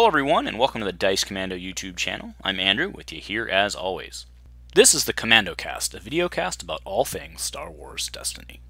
Hello everyone, and welcome to the Dice Commando YouTube channel. I'm Andrew, with you here as always. This is the Commando Cast, a video cast about all things Star Wars Destiny.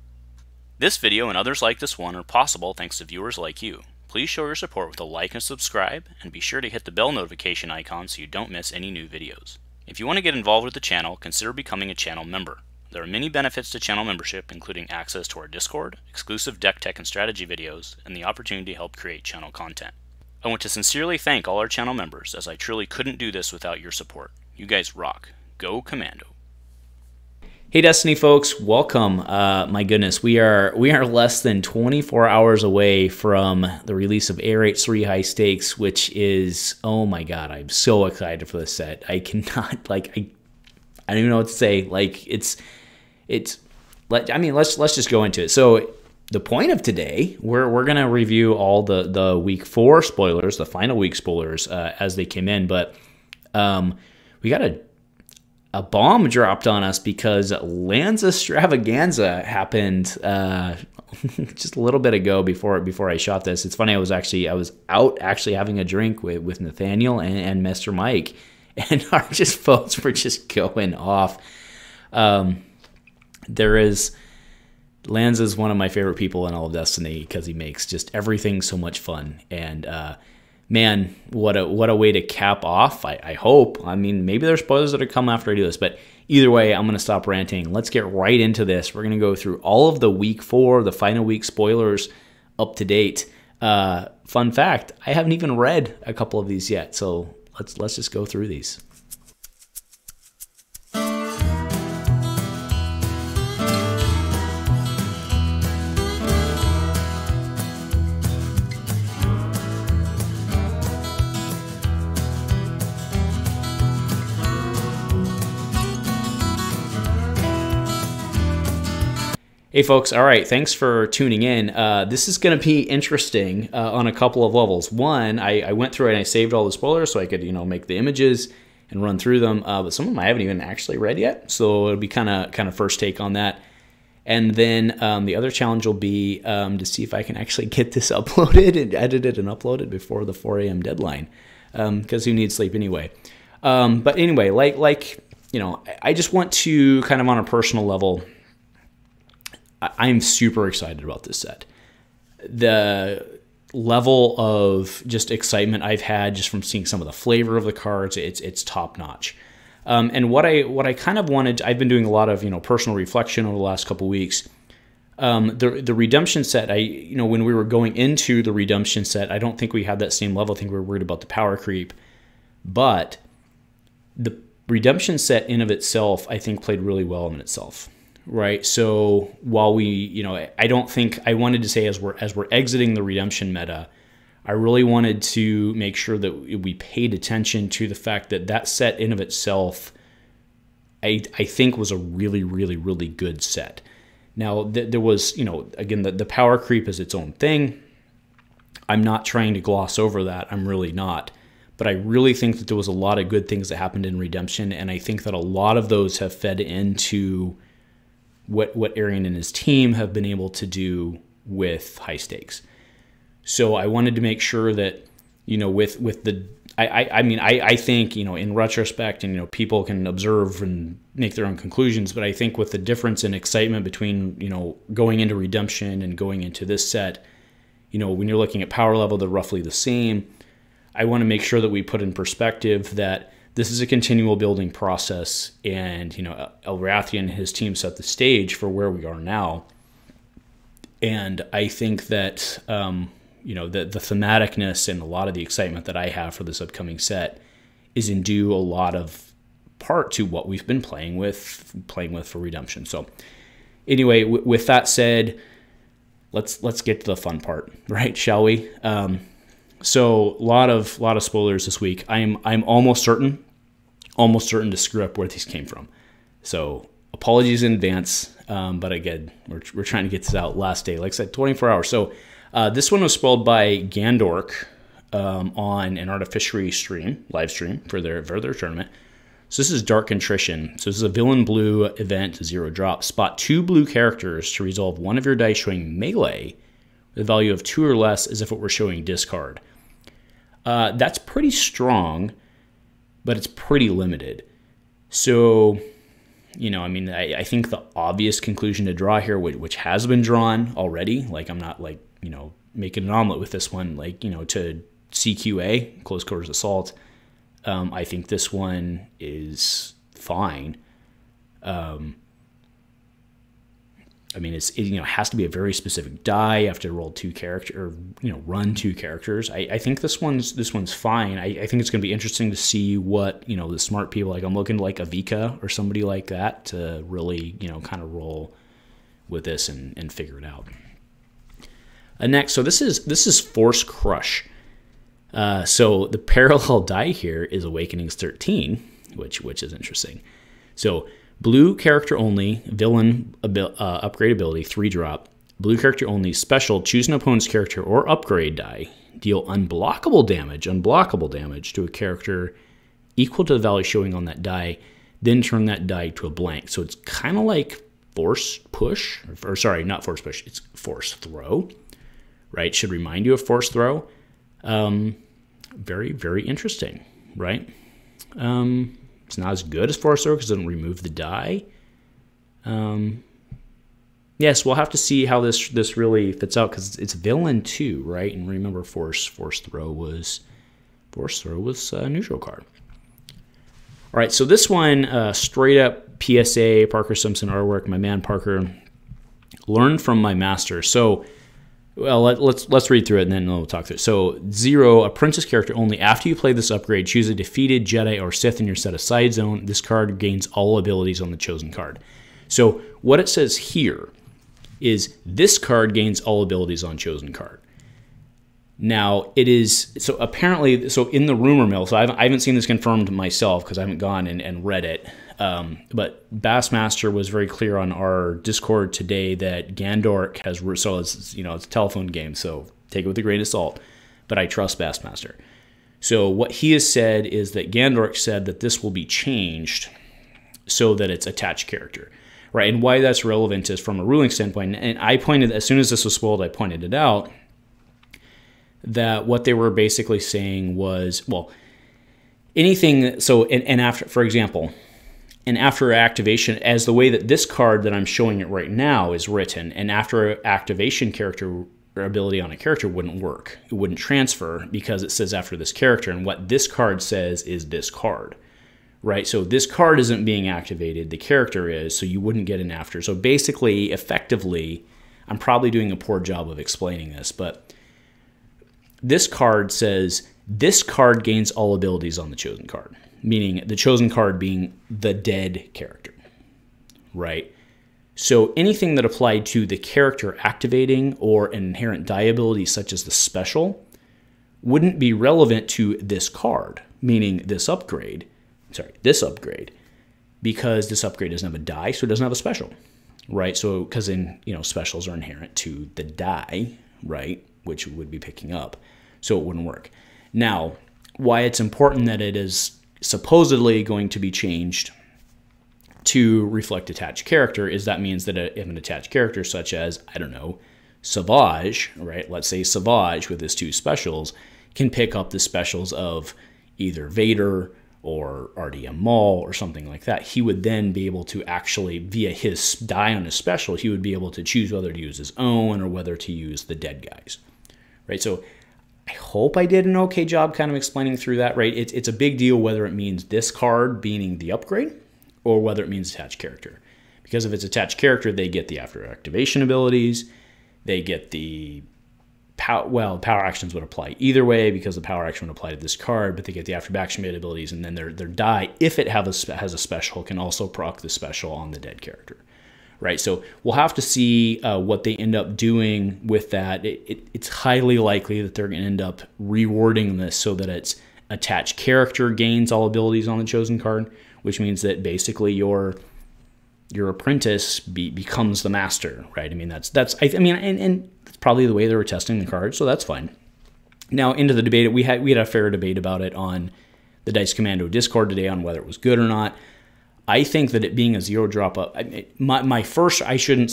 This video and others like this one are possible thanks to viewers like you. Please show your support with a like and subscribe, and be sure to hit the bell notification icon so you don't miss any new videos. If you want to get involved with the channel, consider becoming a channel member. There are many benefits to channel membership, including access to our Discord, exclusive deck tech and strategy videos, and the opportunity to help create channel content. I want to sincerely thank all our channel members, as I truly couldn't do this without your support. You guys rock. Go Commando. Hey Destiny folks, welcome. My goodness, we are less than 24 hours away from the release of ARH3 High Stakes, which is, oh my god, I'm so excited for this set. I cannot, I don't even know what to say. Let's just go into it. So the point of today, we're gonna review all the week 4 spoilers, the final week spoilers as they came in, but we got a bomb dropped on us because Lanza-Stravaganza happened just a little bit ago before I shot this. It's funny, I was out having a drink with Nathaniel and Mr. Mike, and our phones were just going off. Lanza is one of my favorite people in all of Destiny because he makes just everything so much fun. And man, what a way to cap off. I hope. I mean, maybe there's spoilers that are come after I do this, but either way, I'm going to stop ranting. Let's get right into this. We're going to go through all of the week 4, the final week spoilers up to date. Fun fact, I haven't even read a couple of these yet, so let's just go through these. Hey folks, all right, thanks for tuning in. This is going to be interesting on a couple of levels. One, I went through and I saved all the spoilers so I could, make the images and run through them, but some of them I haven't even actually read yet, so it'll be kind of first take on that. And then the other challenge will be to see if I can actually get this uploaded and edited and uploaded before the 4 a.m. deadline, because who needs sleep anyway? But anyway, I just want to kind of on a personal level, I'm super excited about this set. The level of just excitement I've had just from seeing some of the flavor of the cards, it's top notch. And what I kind of wanted, I've been doing a lot of personal reflection over the last couple weeks. The redemption set, when we were going into the redemption set, I don't think we had that same level. I think we were worried about the power creep, but the redemption set in of itself, I think played really well in itself. Right. So while I don't think I wanted to say as we're exiting the redemption meta, I really wanted to make sure that we paid attention to the fact that that set in of itself, I think was a really, really, really good set. Now there was, again, the power creep is its own thing. I'm not trying to gloss over that. I'm really not. But I really think that there was a lot of good things that happened in redemption. And I think that a lot of those have fed into what Arian and his team have been able to do with high stakes. So I wanted to make sure that, I think, in retrospect, and, people can observe and make their own conclusions, but I think with the difference in excitement between, going into redemption and going into this set, when you're looking at power level, they're roughly the same. I want to make sure that we put in perspective that this is a continual building process, and Elrathian and his team set the stage for where we are now. And I think that the thematicness and a lot of the excitement that I have for this upcoming set is in due a lot of part to what we've been playing with for redemption. So anyway, with that said, let's get to the fun part, right? Shall we? So a lot of spoilers this week. I'm almost certain to screw up where these came from. So apologies in advance. But again, we're trying to get this out last day. Like I said, 24 hours. So this one was spoiled by Gandork on an Artificery live stream for their tournament. So this is Dark Contrition. So this is a villain blue event, 0 drop. Spot 2 blue characters to resolve one of your dice showing melee with a value of 2 or less as if it were showing discard. That's pretty strong, but it's pretty limited. So, I mean, I think the obvious conclusion to draw here, which has been drawn already, like I'm not like, making an omelet with this one, like, to CQA, close quarters assault, I think this one is fine. I mean, it has to be a very specific die. You have to roll 2 characters, or run 2 characters. I think this one's fine. I think it's going to be interesting to see what the smart people, like I'm looking like Avika or somebody like that, to really kind of roll with this and figure it out. Next, so this is Force Crush. So the parallel die here is Awakenings 13, which is interesting. So blue character only, villain upgrade ability, 3-drop. Blue character only, special, choose an opponent's character or upgrade die. Deal unblockable damage to a character equal to the value showing on that die, then turn that die to a blank. So it's kind of like Force Push, or sorry, not Force Push, it's Force Throw, right? Should remind you of Force Throw. Very, very interesting, right? It's not as good as Force Throw because it doesn't remove the die. Yes, we'll have to see how this really fits out, because it's villain too, right? And remember, Force Throw was a neutral card. All right, so this one, straight up PSA, Parker Simpson artwork. My man Parker learned from my master. So, well, let's read through it and then we'll talk through it. So 0, apprentice character only. After you play this upgrade, choose a defeated Jedi or Sith in your set aside zone. This card gains all abilities on the chosen card. So what it says here is this card gains all abilities on chosen card. Now it is, so apparently, so in the rumor mill, so I haven't seen this confirmed myself because I haven't gone and read it, but Bassmaster was very clear on our Discord today that Gandork has, so it's a telephone game, so take it with a grain of salt, but I trust Bassmaster. So what he has said is that Gandork said that this will be changed so that it's attached character, right? And why that's relevant is from a ruling standpoint, and I pointed, as soon as this was spoiled, I pointed it out, that what they were basically saying was, well, anything, so, and after, for example, and after activation, as the way that this card that I'm showing it right now is written, and after activation character or ability on a character wouldn't work. It wouldn't transfer because it says after this character, and what this card says is this card, right? So this card isn't being activated, the character is, so you wouldn't get an after. So basically, effectively, I'm probably doing a poor job of explaining this, but this card says this card gains all abilities on the chosen card, meaning the chosen card being the dead character, right? So anything that applied to the character activating or an inherent die ability such as the special wouldn't be relevant to this card, meaning this upgrade, because this upgrade doesn't have a die, so it doesn't have a special, right? So because specials are inherent to the die, right, which would be picking up, so it wouldn't work. Now, why it's important that it is supposedly going to be changed to reflect attached character is that means that if an attached character such as, I don't know, Savage, right? Let's say Savage with his 2 specials can pick up the specials of either Vader or RDM Maul or something like that. He would then be able to actually, via his die on his special, he would be able to choose whether to use his own or whether to use the dead guys, right? So I hope I did an okay job kind of explaining through that, right? It's a big deal whether it means this card being the upgrade or whether it means attached character. Because if it's attached character, they get the after activation abilities, they get the power actions would apply either way because the power action would apply to this card, but they get the after action abilities, and then their die, if it has a special, can also proc the special on the dead character, right? So we'll have to see what they end up doing with that. It's highly likely that they're going to end up rewording this so that it's attached character gains all abilities on the chosen card, which means that basically your apprentice becomes the master, right? I mean, and that's probably the way they were testing the card, so that's fine. Now, into the debate, we had a fair debate about it on the Dice Commando Discord today on whether it was good or not. I think that it being a 0-drop up, my first reaction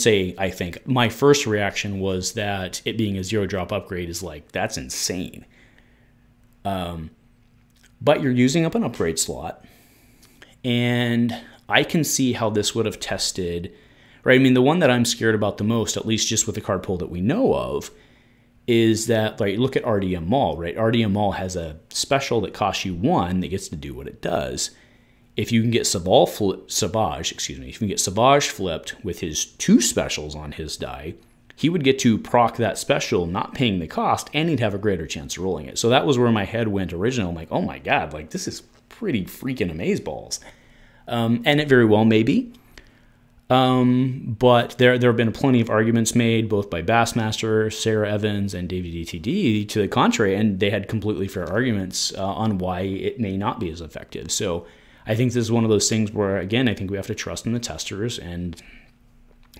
was that it being a 0-drop upgrade is like, that's insane. But you're using up an upgrade slot. And I can see how this would have tested, right? I mean, the one that I'm scared about the most, at least just with the card pool that we know of, is that, like, look at RDM Maul, right? RDM Maul has a special that costs you 1 that gets to do what it does. If you can get Savage flipped with his 2 specials on his die, he would get to proc that special, not paying the cost, and he'd have a greater chance of rolling it. So that was where my head went originally. I'm like, oh my god, like, this is pretty freaking amazeballs. And it very well may be. But there have been plenty of arguments made, both by Bassmaster, Sarah Evans, and David DTD, to the contrary, and they had completely fair arguments on why it may not be as effective. So I think this is one of those things where, again, I think we have to trust in the testers and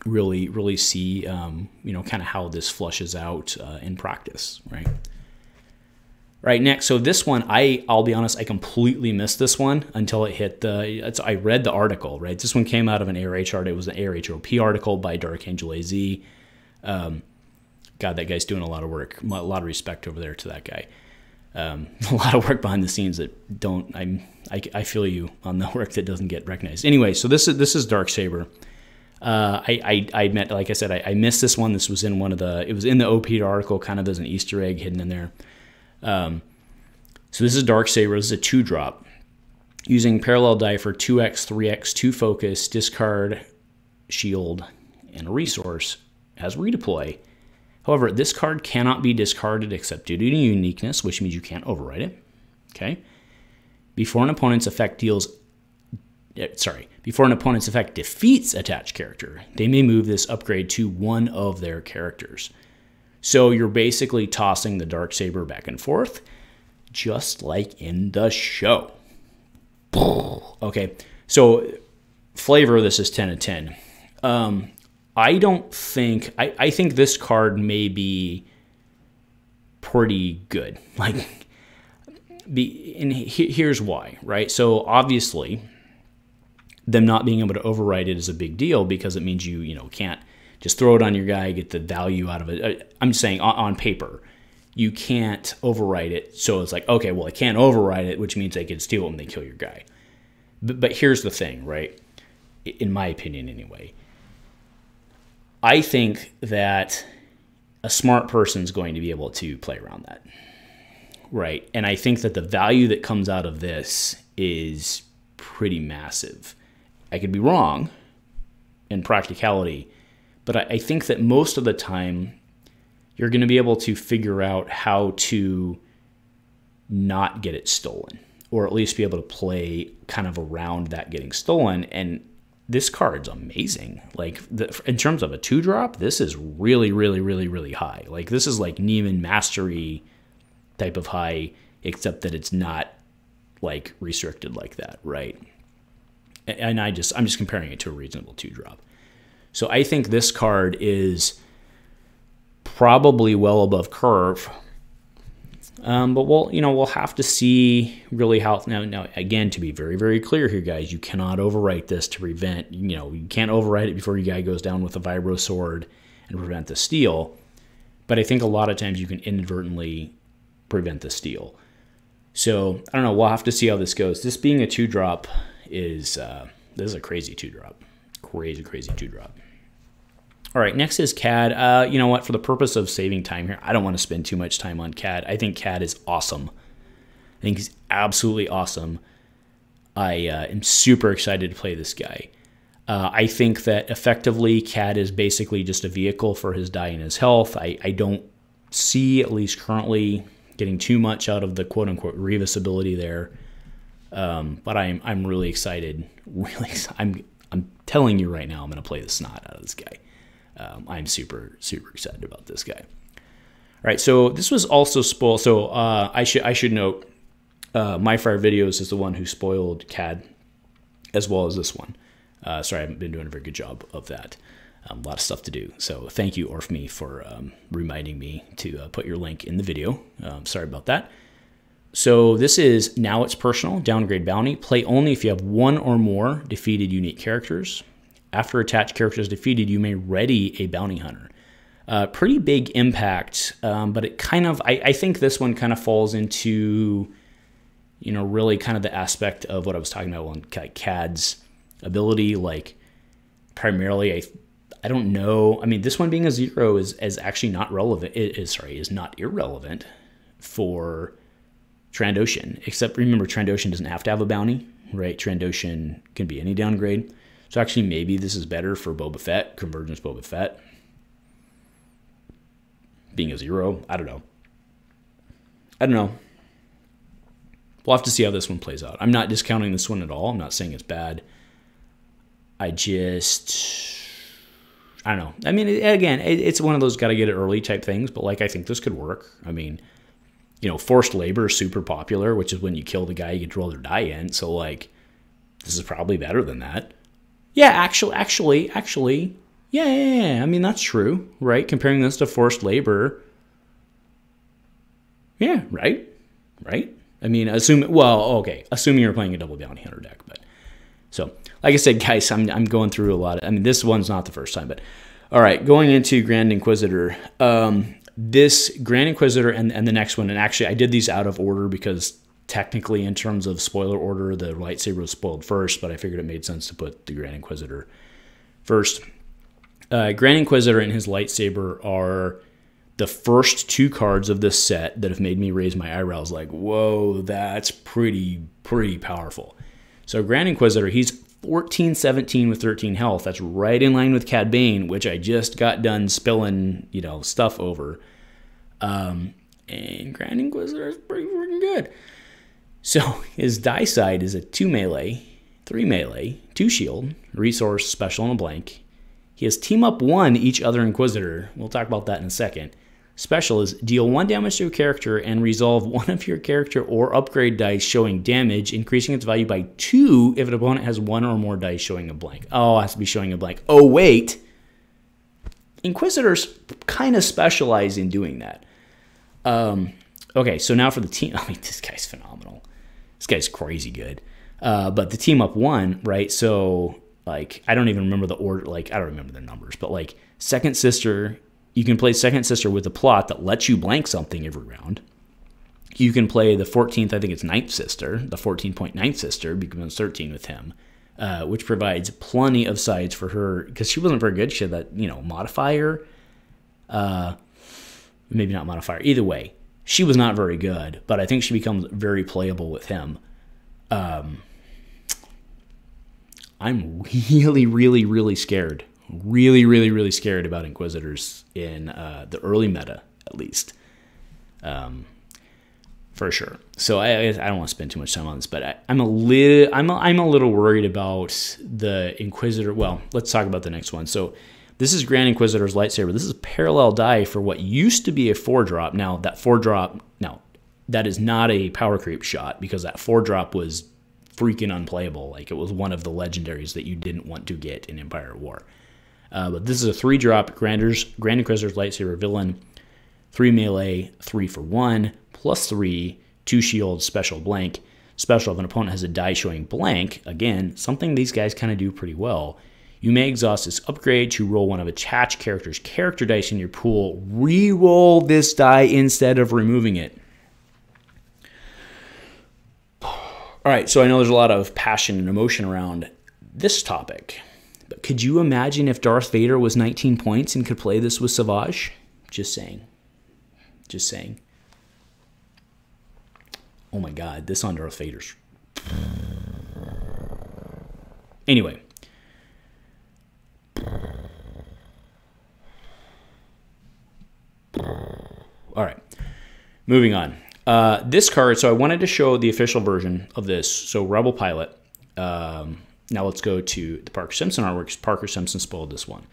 really see, kind of how this flushes out in practice, right? Right, next, so this one, I'll be honest, I completely missed this one until it hit I read the article, right? This one came out of an ARH article. It was an ARH article by Dark Angel AZ. God, that guy's doing a lot of work. A lot of respect over there to that guy. A lot of work behind the scenes that I feel you on the work that doesn't get recognized. Anyway, so this is Darksaber. I admit, like I said, I missed this one. This was in it was in the OP article, kind of as an Easter egg hidden in there. So this is Darksaber. This is a 2-drop. Using parallel die for 2x, 3x, 2 focus, discard, shield, and a resource as redeploy. However, this card cannot be discarded except due to uniqueness, which means you can't overwrite it. Okay. Before an opponent's effect defeats attached character, they may move this upgrade to one of their characters. So you're basically tossing the Darksaber back and forth, just like in the show. Okay, so flavor of this is 10 of 10. I think this card may be pretty good. Here's why, right? So obviously, them not being able to override it is a big deal because it means you can't just throw it on your guy, get the value out of it. I'm saying on paper, you can't override it. So it's like, okay, well, I can't override it, which means they can steal it and they kill your guy. But here's the thing, right? In my opinion, anyway. I think that a smart person is going to be able to play around that, right? And I think that the value that comes out of this is pretty massive. I could be wrong in practicality, but I think that most of the time you're going to be able to figure out how to not get it stolen, or at least be able to play kind of around that getting stolen. And this card's amazing. Like, in terms of a 2-drop, this is really, really, really, really high. Like, this is like Neiman Mastery type of high, except that it's not like restricted like that, right? And I'm just comparing it to a reasonable 2-drop. So I think this card is probably well above curve. But we'll have to see really how. Now, again, to be very, very clear here, guys, you cannot overwrite this to prevent. You can't overwrite it before your guy goes down with a vibro sword and prevent the steal. But I think a lot of times you can inadvertently prevent the steal. So I don't know. We'll have to see how this goes. This being a 2-drop is this is a crazy 2-drop, crazy 2-drop. All right, next is CAD. You know what? For the purpose of saving time here, I don't want to spend too much time on CAD. I think CAD is awesome. I think he's absolutely awesome. I am super excited to play this guy. I think that effectively CAD is basically just a vehicle for his die and his health. I don't see, at least currently, getting too much out of the quote-unquote Revis ability there. But I'm really excited. I'm telling you right now, I'm going to play the snot out of this guy. I'm super excited about this guy. All right, so this was also spoiled. So I should note, My Fire Videos is the one who spoiled CAD, as well as this one. Sorry, I haven't been doing a very good job of that. A lot of stuff to do. So thank you, Orfme, for reminding me to put your link in the video. Sorry about that. So this is Now It's Personal, Downgrade Bounty. Play only if you have 1 or more defeated unique characters. After attached character is defeated, you may ready a bounty hunter. Pretty big impact, but it kind of, I think this one kind of falls into, you know, really kind of the aspect of what I was talking about on Cad's ability. Like, primarily, I don't know. I mean, this one being a 0 is actually not relevant. Is not irrelevant for Trandoshan. Except remember, Trandoshan doesn't have to have a bounty, right? Trandoshan can be any downgrade. So actually, maybe this is better for Boba Fett, Convergence Boba Fett. Being a 0, I don't know. We'll have to see how this one plays out. I'm not discounting this one at all. I'm not saying it's bad. I don't know. I mean, again, it's one of those got to get it early type things, but like I think this could work. I mean, you know, forced labor is super popular, which is when you kill the guy, you get to roll their die in. So like, this is probably better than that. Yeah, actually, yeah. I mean, that's true, right? Comparing this to forced labor. Yeah, right. I mean, assuming you're playing a double bounty hunter deck, but so like I said, guys, I'm going through a lot. I mean, this one's not the first time, but all right, going into Grand Inquisitor. This Grand Inquisitor and the next one, and actually I did these out of order because technically in terms of spoiler order, the lightsaber was spoiled first, but I figured it made sense to put the Grand Inquisitor first. Grand Inquisitor and his lightsaber are the first 2 cards of this set that have made me raise my eyebrows like, whoa, that's pretty powerful. So Grand Inquisitor, he's 14-17 with 13 health. That's right in line with Cad Bane, which I just got done spilling, you know, stuff over. And Grand Inquisitor is pretty freaking good. So his die side is a 2 melee, 3 melee, 2 shield, resource, special, and a blank. He has team up 1 each other Inquisitor. We'll talk about that in a second. Special is deal 1 damage to a character and resolve one of your character or upgrade dice showing damage, increasing its value by 2 if an opponent has 1 or more dice showing a blank. Oh, it has to be showing a blank. Oh, wait. Inquisitors kind of specialize in doing that. Okay, so now for the team. I mean, this guy's phenomenal. This guy's crazy good. But the team up 1, right? So, like, I don't even remember the order. Like, I don't remember the numbers. But, like, Second Sister, you can play Second Sister with a plot that lets you blank something every round. You can play the 14th, I think it's Ninth Sister, the 14-point Ninth Sister, becomes 13 with him, which provides plenty of sides for her, because she wasn't very good. She had that, you know, modifier. Maybe not modifier. Either way, she was not very good, but I think she becomes very playable with him. I'm really scared. Really scared about Inquisitors in the early meta, at least. For sure. So I don't want to spend too much time on this, but I'm a little worried about the Inquisitor. Well, let's talk about the next one. So this is Grand Inquisitor's lightsaber. This is parallel die for what used to be a 4-drop. Now that 4-drop, that is not a power creep shot, because that 4-drop was freaking unplayable. Like, it was one of the legendaries that you didn't want to get in Empire at War. But this is a 3-drop Grand Inquisitor's lightsaber villain, 3 melee, 3 for 1, +3, 2 shield, special blank. Special, if an opponent has a die showing blank, again, something these guys kind of do pretty well. You may exhaust this upgrade to roll one of attached character's character dice in your pool. Re-roll this die instead of removing it. All right, so I know there's a lot of passion and emotion around this topic. But could you imagine if Darth Vader was 19 points and could play this with Savage? Just saying. Oh my God, this on Darth Vader's. Anyway. All right, moving on. This card, so I wanted to show the official version of this. So Rebel Pilot. Now let's go to the Parker Simpson artwork, because Parker Simpson spoiled this one.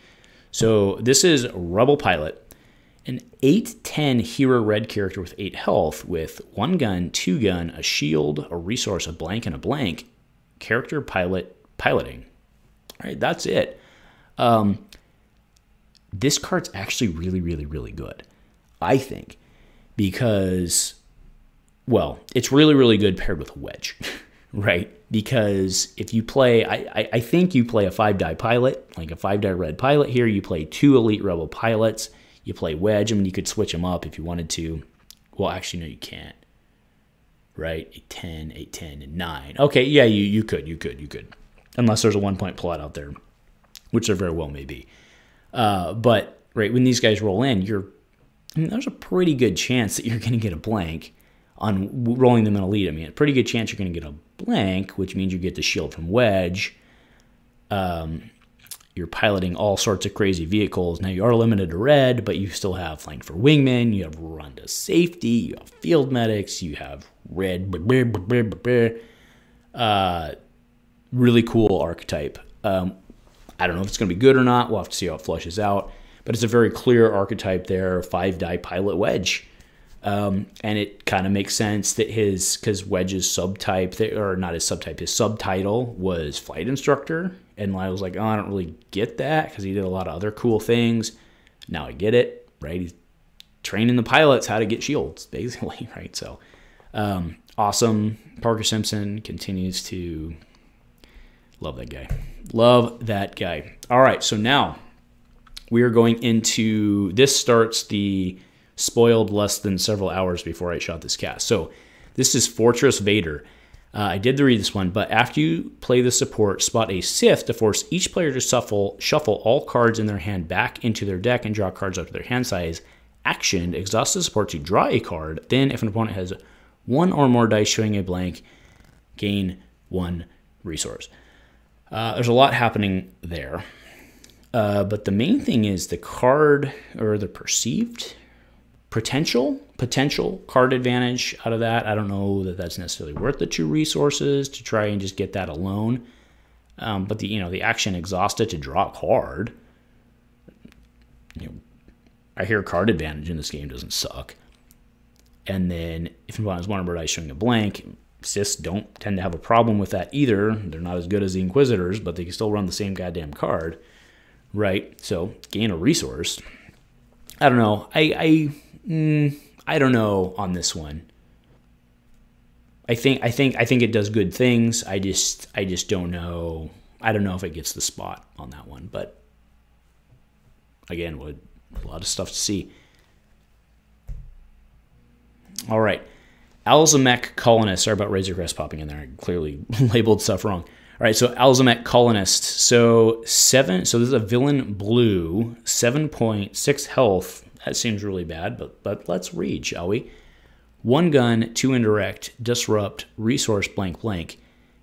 So this is Rebel Pilot, an 8/10 hero red character with 8 health, with 1 gun, 2 gun, a shield, a resource, a blank, and a blank. Character piloting. All right, that's it. This card's actually really good, I think, because, well, it's really good paired with a wedge, right? Because if you play, I think you play a 5-die pilot, like a 5-die red pilot here. You play 2 elite rebel pilots. You play wedge. I mean, you could switch them up if you wanted to. Well, actually, no, you can't. Right? 8-10, 8-10, and 9. Okay, yeah, you could. Unless there's a 1-point plot out there, which there very well may be. But, right, when these guys roll in, there's a pretty good chance that you're going to get a blank on rolling them in a lead. I mean, a pretty good chance you're going to get a blank, which means you get the shield from wedge. You're piloting all sorts of crazy vehicles. Now, you are limited to red, but you still have flank for wingmen. You have run to safety. You have field medics. You have red. Really cool archetype. I don't know if it's going to be good or not. We'll have to see how it flushes out. But it's a very clear archetype there, 5-die pilot wedge. And it kind of makes sense that because Wedge's subtype, or not his subtype, his subtitle was flight instructor. And I was like, oh, I don't really get that because he did a lot of other cool things. Now I get it, right? He's training the pilots how to get shields, basically, right? So awesome. Parker Simpson continues to love that guy. Love that guy. All right, so now we are going into, this starts the spoiled less than several hours before I shot this cast. So this is Fortress Vader. I did read this one, but after you play the support, spot a Sith to force each player to shuffle all cards in their hand back into their deck and draw cards up to their hand size. Action, exhaust the support to draw a card. Then, if an opponent has one or more dice showing a blank, gain 1 resource. There's a lot happening there. But the main thing is the card, or the perceived potential card advantage out of that. I don't know that that's necessarily worth the 2 resources to try and just get that alone. But the action exhausted to draw a card. I hear card advantage in this game doesn't suck. And then if you want one number dice showing a blank, Siths don't tend to have a problem with that either. They're not as good as the Inquisitors, but they can still run the same goddamn card, right? So gain a resource. I don't know. I don't know on this one. I think it does good things. I just don't know. I don't know if it gets the spot on that one. But again, a lot of stuff to see. All right, Alzamek Colonist. Sorry about Razor Crest popping in there. I clearly labeled stuff wrong. All right, so Alzamek Colonist. So this is a villain blue, 7.6 health. That seems really bad, but let's read, shall we? 1 gun, 2 indirect, disrupt, resource blank blank,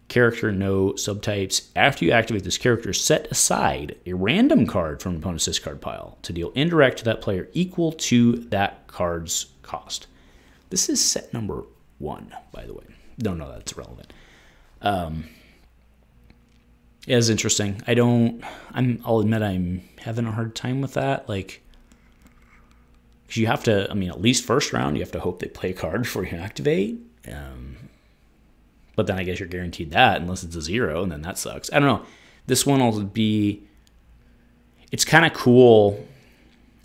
character no subtypes. After you activate this character, set aside a random card from an opponent's discard pile to deal indirect to that player equal to that card's cost. This is set number 1, by the way. No, that's irrelevant. It is interesting. I'll admit I'm having a hard time with that. Like, because you have to, at least first round, you have to hope they play a card before you activate. But then I guess you're guaranteed that unless it's a 0, and then that sucks. I don't know. This one will be, it's kind of cool.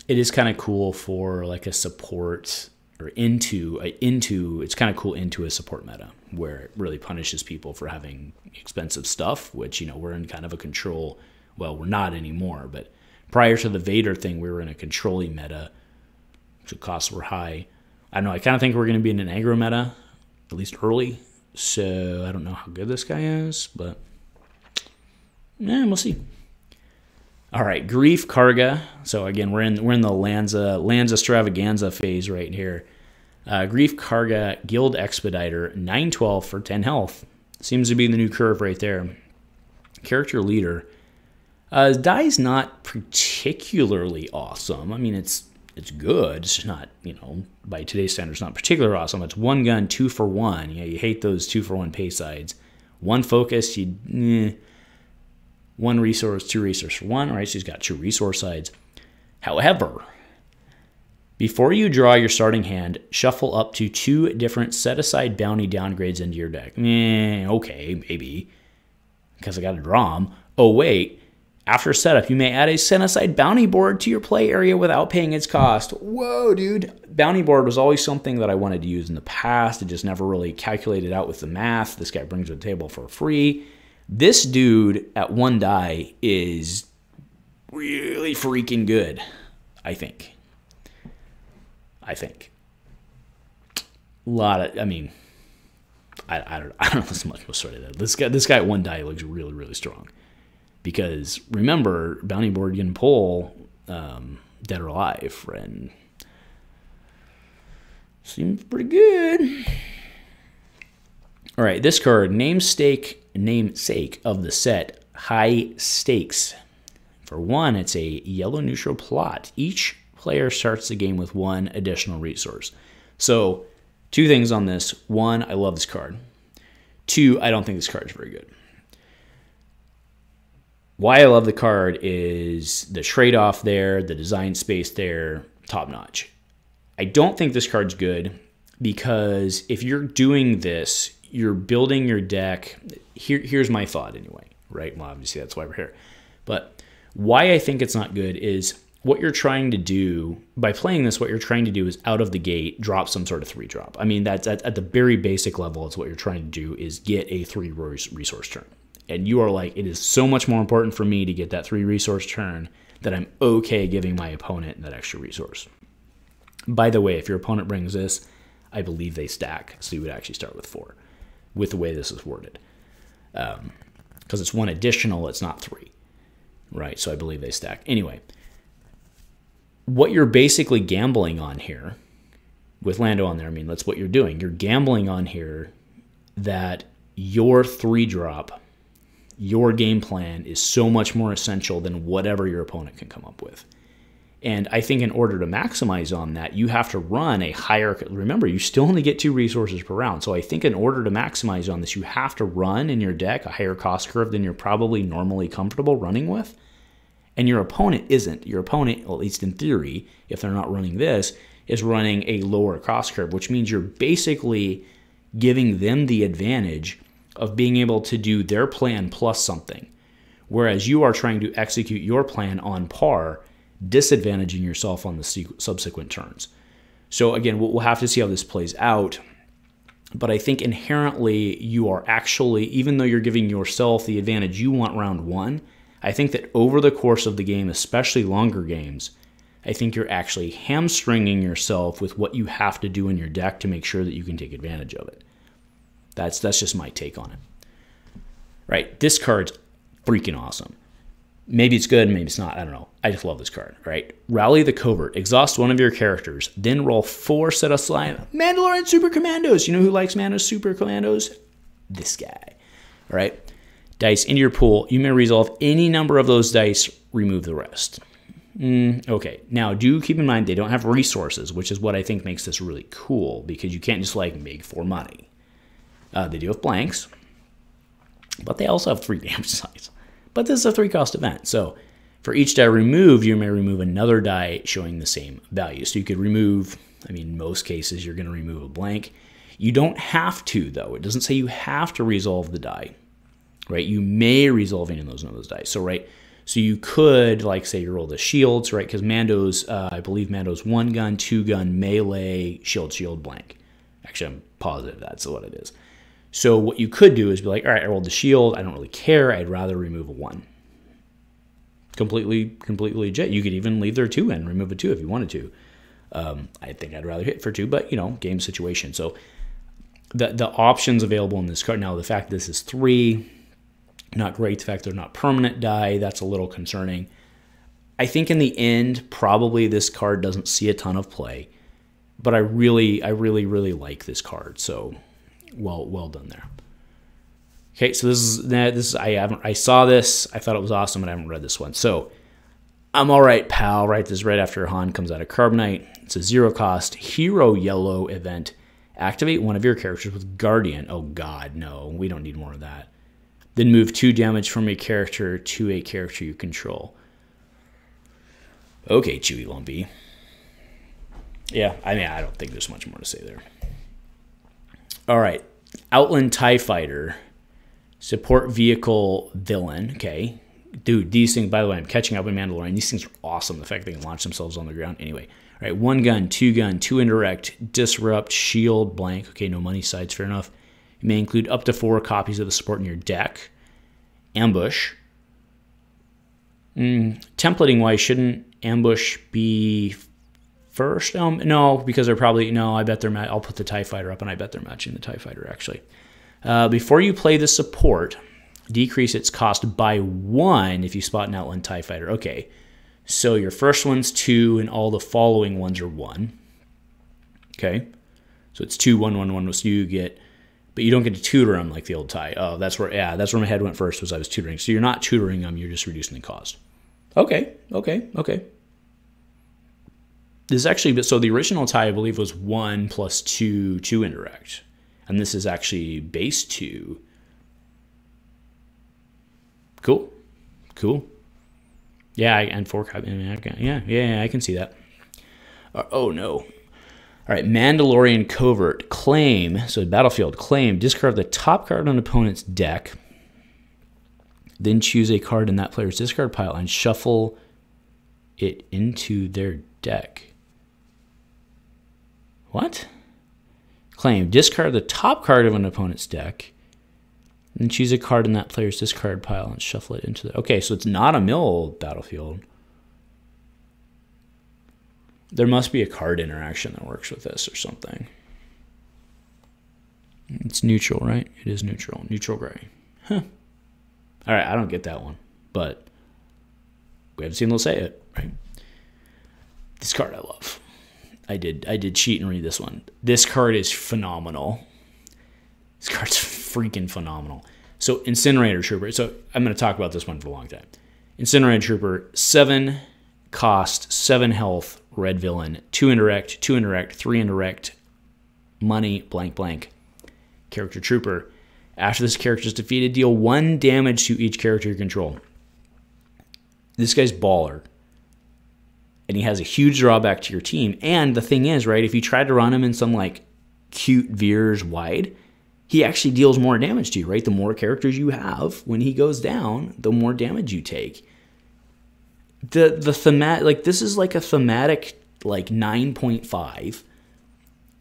It is kind of cool for like a support or it's kind of cool into a support meta where it really punishes people for having expensive stuff, which, we're in kind of a control. Well, we're not anymore, but prior to the Vader thing, we were in a controlling meta. The costs were high. I don't know. I kind of think we're going to be in an aggro meta, at least early. So I don't know how good this guy is, but we'll see. All right, Grief Karga. So again, we're in the Lanza-Stravaganza phase right here. Grief Karga Guild Expediter, 912 for 10 health. Seems to be the new curve right there. Character leader. Die's not particularly awesome. It's good. It's just not, by today's standards, not particularly awesome. It's 1 gun, 2 for 1. You hate those 2 for 1 pay sides. 1 focus, 1 resource, 2 resource for 1. All right, so he's got 2 resource sides. However, before you draw your starting hand, shuffle up to 2 different set-aside bounty downgrades into your deck. Okay, maybe, because I got to draw them. Oh, wait. After setup, you may add a set-aside bounty board to your play area without paying its cost. Whoa, dude. Bounty board was always something that I wanted to use in the past. It just never really calculated out with the math. This guy brings it to the table for free. This dude at 1 die is really freaking good, I think. I think. A lot of, I mean, I don't know this much was sort of that. This guy at 1 die looks really, really strong. Because remember, bounty board can pull dead or alive, and seems pretty good. All right, this card, namesake of the set, High Stakes. For 1, it's a yellow neutral plot. Each player starts the game with 1 additional resource. So, 2 things on this. 1, I love this card. 2, I don't think this card is very good. Why I love the card is the trade-off there, the design space there, top-notch. I don't think this card's good because if you're doing this, you're building your deck. Here's my thought anyway, right? Well, obviously that's why we're here. But why I think it's not good is what you're trying to do, by playing this, what you're trying to do is out of the gate, drop some sort of 3-drop. I mean, that's at the very basic level, it's what you're trying to do is get a 3 resource turn. And you are like, it is so much more important for me to get that 3 resource turn that I'm okay giving my opponent that extra resource. By the way, if your opponent brings this, I believe they stack. So you would actually start with 4 with the way this is worded. Because it's 1 additional, it's not 3. Right? So I believe they stack. Anyway, what you're basically gambling on here, with Lando on there, I mean, that's what you're doing. You're gambling on here that your 3-drop, your game plan is so much more essential than whatever your opponent can come up with. And I think in order to maximize on that, you have to run a higher... Remember, you still only get 2 resources per round. So I think in order to maximize on this, you have to run in your deck a higher cost curve than you're probably normally comfortable running with. And your opponent isn't. Your opponent, well, at least in theory, if they're not running this, is running a lower cost curve, which means you're basically giving them the advantage of being able to do their plan plus something, whereas you are trying to execute your plan on par, disadvantaging yourself on the subsequent turns. So again, we'll have to see how this plays out, but I think inherently you are actually, even though you're giving yourself the advantage you want round 1, I think that over the course of the game, especially longer games, I think you're actually hamstringing yourself with what you have to do in your deck to make sure that you can take advantage of it. That's just my take on it. Right, this card's freaking awesome. Maybe it's good, maybe it's not, I don't know. I just love this card, right? Rally the Covert. Exhaust 1 of your characters, then roll 4 set of slime Mandalorian Super Commandos. You know who likes Mando Super Commandos? This guy, all right? Dice into your pool. You may resolve any number of those dice, remove the rest. Okay, now do keep in mind they don't have resources, which is what I think makes this really cool, because you can't just like make 4 money. They do have blanks, but they also have 3 damage size. But this is a 3-cost event, so for each die removed, you may remove another die showing the same value. So you could remove, I mean, in most cases, you're going to remove a blank. You don't have to, though. It doesn't say you have to resolve the die, right? You may resolve any of those dice. So, right, so you could, like, say you roll the shields, right? Because Mando's, I believe Mando's 1-gun, 2-gun, melee, shield, blank. Actually, I'm positive that's what it is. So what you could do is be like, all right, I rolled the shield. I don't really care. I'd rather remove a 1. Completely legit. You could even leave their 2 and remove a 2 if you wanted to. I think I'd rather hit for 2, but, you know, game situation. So the options available in this card. Now, the fact this is 3, not great. The fact they're not permanent die, that's a little concerning. I think in the end, probably this card doesn't see a ton of play, but I really like this card. So well done there. Okay, so this is I saw this, I thought it was awesome, and I haven't read this one. So I'm all right, pal. Right, this is right after Han comes out of Carbonite. It's a 0-cost hero yellow event. Activate 1 of your characters with Guardian. Oh God, no, we don't need more of that. Then move 2 damage from a character to a character you control. Okay, Chewy Lumpy. Yeah, I mean, I don't think there's much more to say there. All right, Outland TIE Fighter, support vehicle villain. Okay, dude, these things, by the way, I'm catching up in Mandalorian. These things are awesome. The fact they can launch themselves on the ground. Anyway, all right, 1-gun, 2-gun, 2 indirect, disrupt, shield, blank. Okay, no money sides, fair enough. You may include up to 4 copies of the support in your deck. Ambush. Templating wise, shouldn't ambush be first? No, because they're probably, no, I bet they're, I'll put the TIE Fighter up, and I bet they're matching the TIE Fighter, actually. Before you play the support, decrease its cost by 1 if you spot an outland TIE Fighter. Okay, so your first one's 2, and all the following ones are 1. Okay, so it's 2, 1, 1, 1, so you get, but you don't get to tutor them like the old TIE. Oh, that's where my head went first, was I was tutoring. So you're not tutoring them, you're just reducing the cost. Okay. This is actually, so the original TIE, I believe, was 1 plus 2 indirect. And this is actually base 2. Cool. Yeah, and 4 copy. Yeah, I can see that. Oh, no. All right, Mandalorian Covert. Claim, so Battlefield, claim, discard the top card on an opponent's deck, then choose a card in that player's discard pile and shuffle it into their deck. What? Claim, discard the top card of an opponent's deck, and choose a card in that player's discard pile and shuffle it into the... Okay, so it's not a mill Battlefield. There must be a card interaction that works with this or something. It's neutral, right? It is neutral. Neutral gray. Huh. All right, I don't get that one, but we haven't seen them say it, right? This card I love. I did cheat and read this one. This card is phenomenal. This card's freaking phenomenal. So Incinerator Trooper. So I'm going to talk about this one for a long time. Incinerator Trooper, 7 cost, 7 health, red villain, 2 indirect, 3 indirect, money, blank, blank. Character Trooper. After this character is defeated, deal 1 damage to each character you control. This guy's baller. And he has a huge drawback to your team. And the thing is, right, if you try to run him in some, like, cute veers wide, he actually deals more damage to you, right? The more characters you have, when he goes down, the more damage you take. The thematic, like, this is like a thematic, like, 9.5.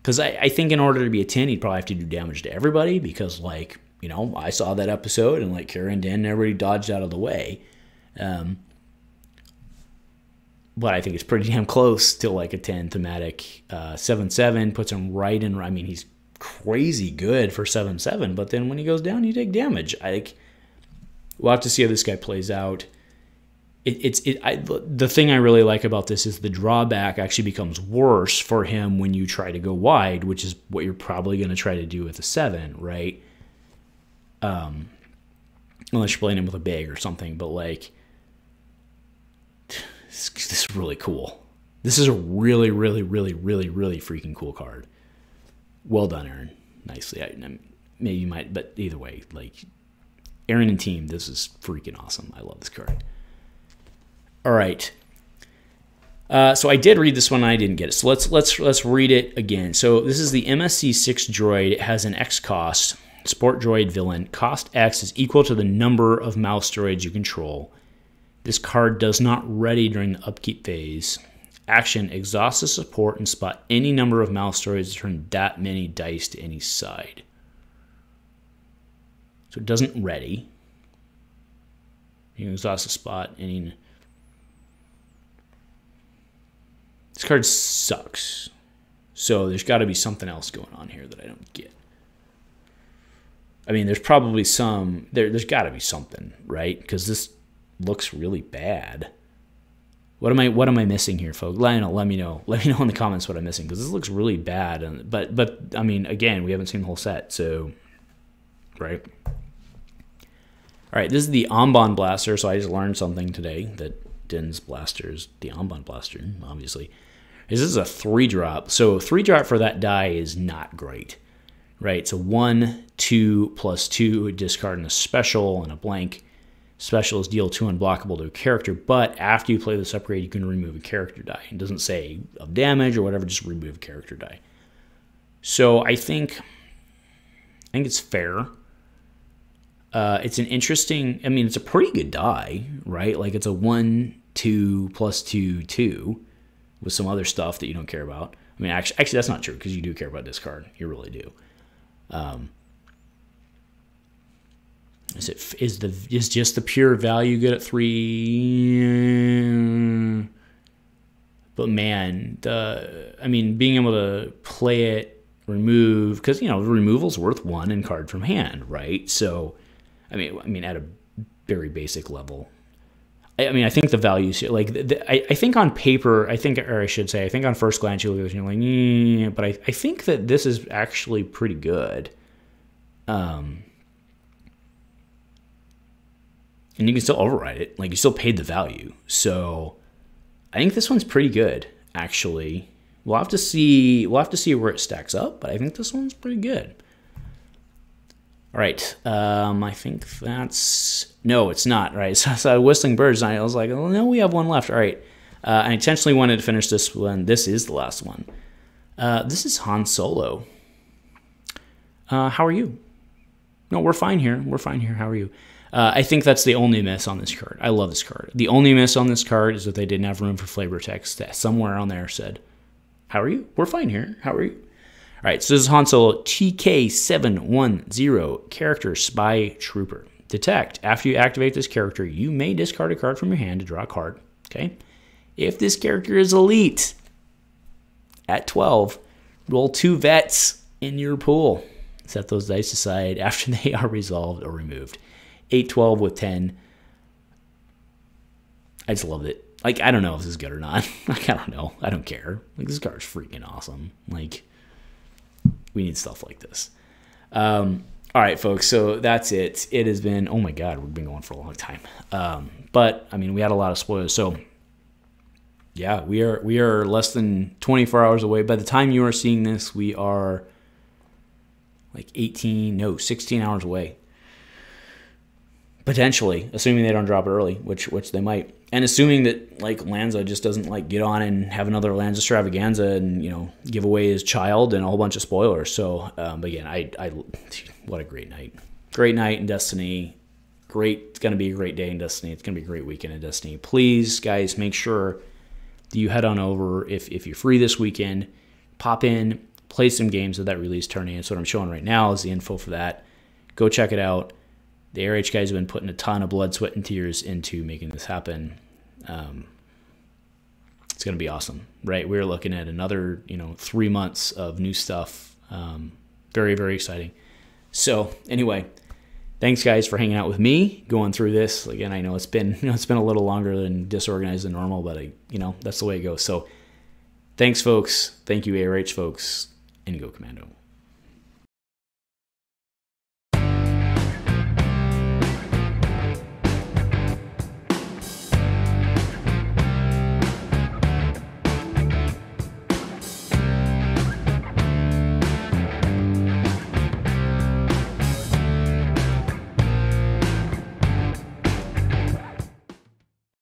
Because I think in order to be a 10, he'd probably have to do damage to everybody. Because, like, you know, I saw that episode, and, like, Karen Dan, everybody dodged out of the way. But I think it's pretty damn close to like a 10 thematic. 7/7 puts him right in. I mean, he's crazy good for 7/7, but then when he goes down, you take damage. We'll have to see how this guy plays out. The thing I really like about this is the drawback actually becomes worse for him when you try to go wide, which is what you're probably going to try to do with a 7, right? Unless you're playing him with a big or something, but like, this is really cool. This is a really, really, really, really, really freaking cool card. Well done, Aaron. Nicely. Maybe you might, but either way, like, Aaron and team, this is freaking awesome. I love this card. All right. So I did read this one and I didn't get it. So let's read it again. So this is the MSC6 droid. It has an X cost. Sport droid villain. Cost X is equal to the number of mouse droids you control. This card does not ready during the upkeep phase. Action, exhaust the support and spot any number of mouse droids, turn that many dice to any side. So it doesn't ready. You can exhaust the spot. This card sucks. So there's got to be something else going on here that I don't get. I mean, there's probably some... There's got to be something, right? Because this looks really bad. What am I missing here, folks? Let me know. Let me know in the comments what I'm missing, because this looks really bad. But I mean, again, we haven't seen the whole set, so right. All right, this is the Amban Blaster. So I just learned something today that Din's Blaster is the Amban Blaster. Obviously, this is a 3-drop. So 3-drop for that die is not great, right? So 1, 2 plus 2, discarding a special and a blank. Special is deal 2 unblockable to a character, but after you play this upgrade, you can remove a character die. It doesn't say of damage or whatever, just remove a character die. So I think it's fair. It's an interesting, I mean, it's a pretty good die, right? Like it's a 1, 2 plus 2, 2 with some other stuff that you don't care about. I mean, actually that's not true, because you do care about this card. You really do. Is just the pure value good at 3? But man, I mean, being able to play it, remove, because, you know, removal's worth 1 in card from hand, right? So, I mean, at a very basic level. I mean, I think the values here, like, I think on paper, or I should say, I think on first glance you look at this and you're like, but I think that this is actually pretty good. And you can still override it. Like, you still paid the value. So I think this one's pretty good, actually. We'll have to see where it stacks up, but I think this one's pretty good. All right, I think that's... No, it's not, right? So Whistling Birds, I was like, oh, no, we have one left. All right, I intentionally wanted to finish this one. This is the last one. This is Han Solo. How are you? No, we're fine here. We're fine here. How are you? I think that's the only miss on this card. I love this card. The only miss on this card is that they didn't have room for flavor text. Somewhere on there said, how are you? We're fine here. How are you? All right, so this is Han Solo TK710, character Spy Trooper. Detect. After you activate this character, you may discard a card from your hand to draw a card. Okay? If this character is elite, at 12, roll 2 vets in your pool. Set those dice aside after they are resolved or removed. 8, 12 with 10. I just loved it. Like, I don't know if this is good or not. Like, I don't know. I don't care. Like, this card's freaking awesome. Like, we need stuff like this. All right, folks, so that's it. It has been, oh my God, we've been going for a long time. But, I mean, we had a lot of spoilers. So, yeah, we are less than 24 hours away. By the time you are seeing this, we are like 16 hours away. Potentially, assuming they don't drop it early, which they might. And assuming that, like, Lanza just doesn't, like, get on and have another Lanza-Stravaganza and, you know, give away his child and a whole bunch of spoilers. So, again, what a great night. Great night in Destiny. It's going to be a great day in Destiny. It's going to be a great weekend in Destiny. Please, guys, make sure that you head on over. If you're free this weekend, pop in, play some games of that release tourney. That's what I'm showing right now is the info for that. Go check it out. The ARH guys have been putting a ton of blood, sweat, and tears into making this happen. It's going to be awesome, right? We're looking at another, 3 months of new stuff. Very, very exciting. So anyway, thanks guys for hanging out with me, going through this. Again, I know it's been a little longer than disorganized than normal, but that's the way it goes. So thanks, folks. Thank you, ARH folks, and go Commando.